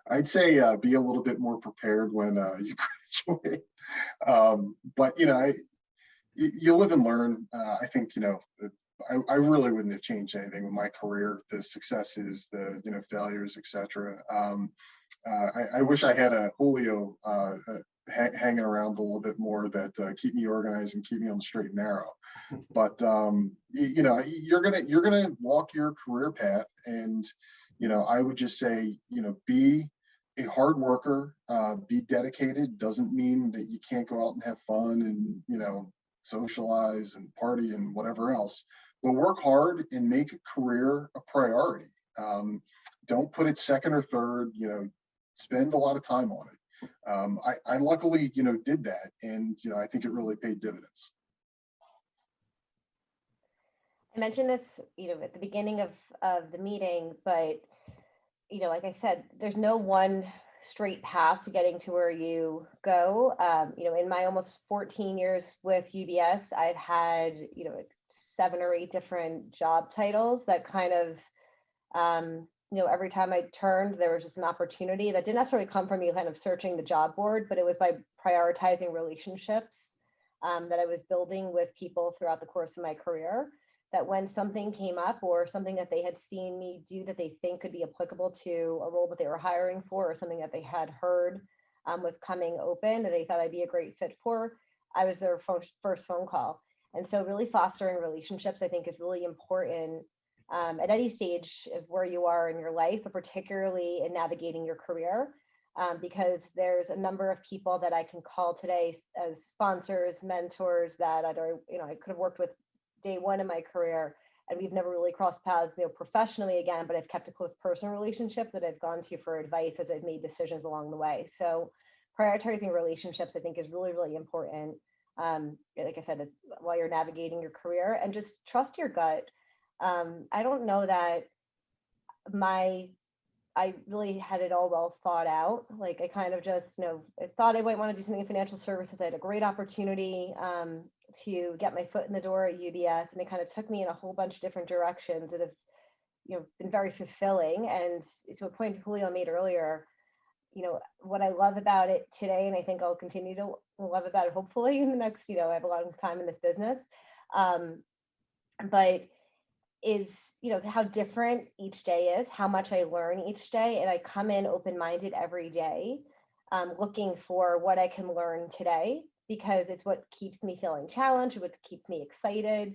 I'd say be a little bit more prepared when you graduate. But you live and learn. I think I really wouldn't have changed anything with my career, the successes, the failures, etc. I wish I had a Julio hanging around a little bit more that keep me organized and keep me on the straight and narrow. But you're gonna walk your career path, and I would just say be a hard worker, be dedicated. Doesn't mean that you can't go out and have fun and socialize and party and whatever else, but work hard and make a career a priority. Don't put it second or third. Spend a lot of time on it. I luckily did that, and I think it really paid dividends. I mentioned this at the beginning of the meeting, but like I said, there's no one straight path to getting to where you go. In my almost 14 years with UBS, I've had 7 or 8 different job titles that kind of every time I turned, there was just an opportunity that didn't necessarily come from me kind of searching the job board, but it was by prioritizing relationships that I was building with people throughout the course of my career, that when something came up or something that they had seen me do that they think could be applicable to a role that they were hiring for, or something that they had heard was coming open that they thought I'd be a great fit for, I was their first phone call. And so really fostering relationships, I think, is really important at any stage of where you are in your life, but particularly in navigating your career, because there's a number of people that I can call today as sponsors, mentors that either I could have worked with day one in my career, and we've never really crossed paths professionally again, but I've kept a close personal relationship that I've gone to for advice as I've made decisions along the way. So prioritizing relationships, I think, is really, really important. Like I said, is while you're navigating your career, and just trust your gut. I don't know that I really had it all well thought out. Like I kind of just, I thought I might want to do something in financial services. I had a great opportunity to get my foot in the door at UBS, and it kind of took me in a whole bunch of different directions that have been very fulfilling. And to a point Julio made earlier, what I love about it today, and I think I'll continue to love about it hopefully in the next, I have a lot of time in this business, but is how different each day is, how much I learn each day, and I come in open-minded every day, looking for what I can learn today, because it's what keeps me feeling challenged, what keeps me excited.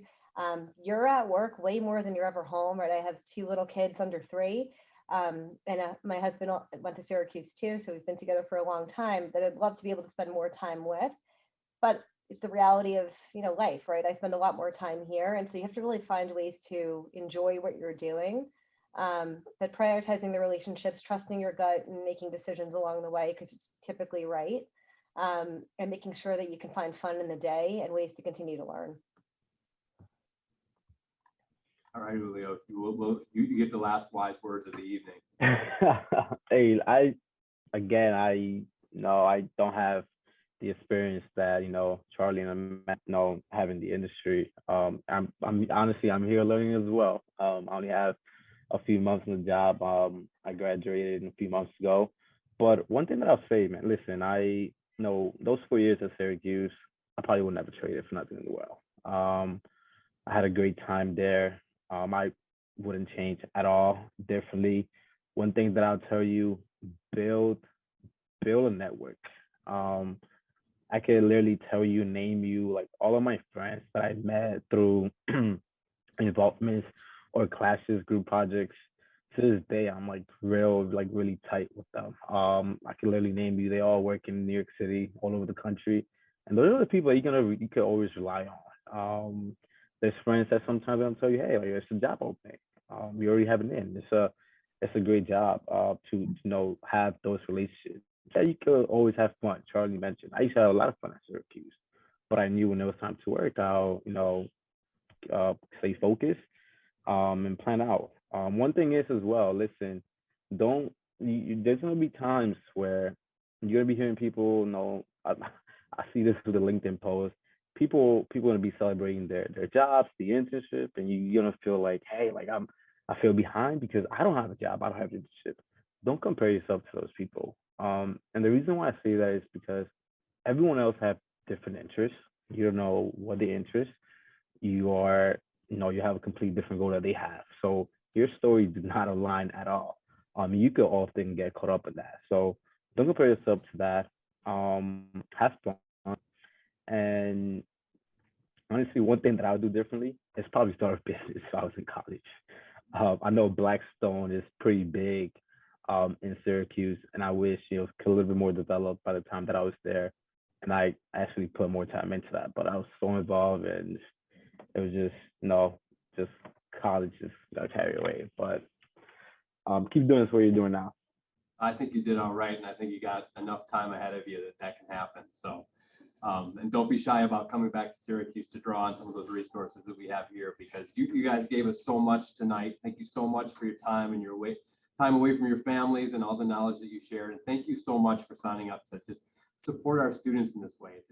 You're at work way more than you're ever home, right? I have 2 little kids under 3, and my husband went to Syracuse too, so we've been together for a long time, that I'd love to be able to spend more time with, but it's the reality of life, right? I spend a lot more time here, and so you have to really find ways to enjoy what you're doing, but prioritizing the relationships, trusting your gut, and making decisions along the way because it's typically right, and making sure that you can find fun in the day and ways to continue to learn. All right, Julio, you get the last wise words of the evening. Hey, I don't have the experience that Charlie and I have in the industry. I'm honestly here learning as well. I only have a few months in the job. I graduated a few months ago, but one thing that I'll say, man, listen, I know those 4 years at Syracuse, I probably would never trade it for nothing in the world. I had a great time there. I wouldn't change at all differently. One thing that I'll tell you, build a network. I can literally name you like all of my friends that I met through involvements or classes, group projects. To this day, I'm really tight with them. I can literally name you. They all work in New York City, all over the country, and those are the people you can always rely on. There's friends that sometimes I'll tell you, hey, it's a job opening. We already have it in. It's a great job to have those relationships. Yeah, you could always have fun. Charlie mentioned I used to have a lot of fun at Syracuse, but I knew when it was time to work, I'll stay focused and plan out. One thing is as well, listen, there's gonna be times where you're gonna be hearing people. I see this with the LinkedIn post. People gonna be celebrating their jobs, the internship, and you're gonna feel like, hey, I feel behind because I don't have a job, I don't have an internship. don't compare yourself to those people. And the reason why I say that is because everyone else have different interests. You don't know what they interest. You are, you have a completely different goal that they have. So your story do not align at all. You could often get caught up in that. So don't compare yourself to that. Have fun. And honestly, one thing that I would do differently is probably start a business if I was in college. I know Blackstone is pretty big in Syracuse, and I wish it was a little bit more developed by the time that I was there. And I actually put more time into that, but I was so involved, and it was just just college just got carried away. But keep doing what you're doing now. I think you did all right, and I think you got enough time ahead of you that can happen. So, and don't be shy about coming back to Syracuse to draw on some of those resources that we have here, because you guys gave us so much tonight. Thank you so much for your time and your time away from your families and all the knowledge that you shared. And thank you so much for signing up to just support our students in this way.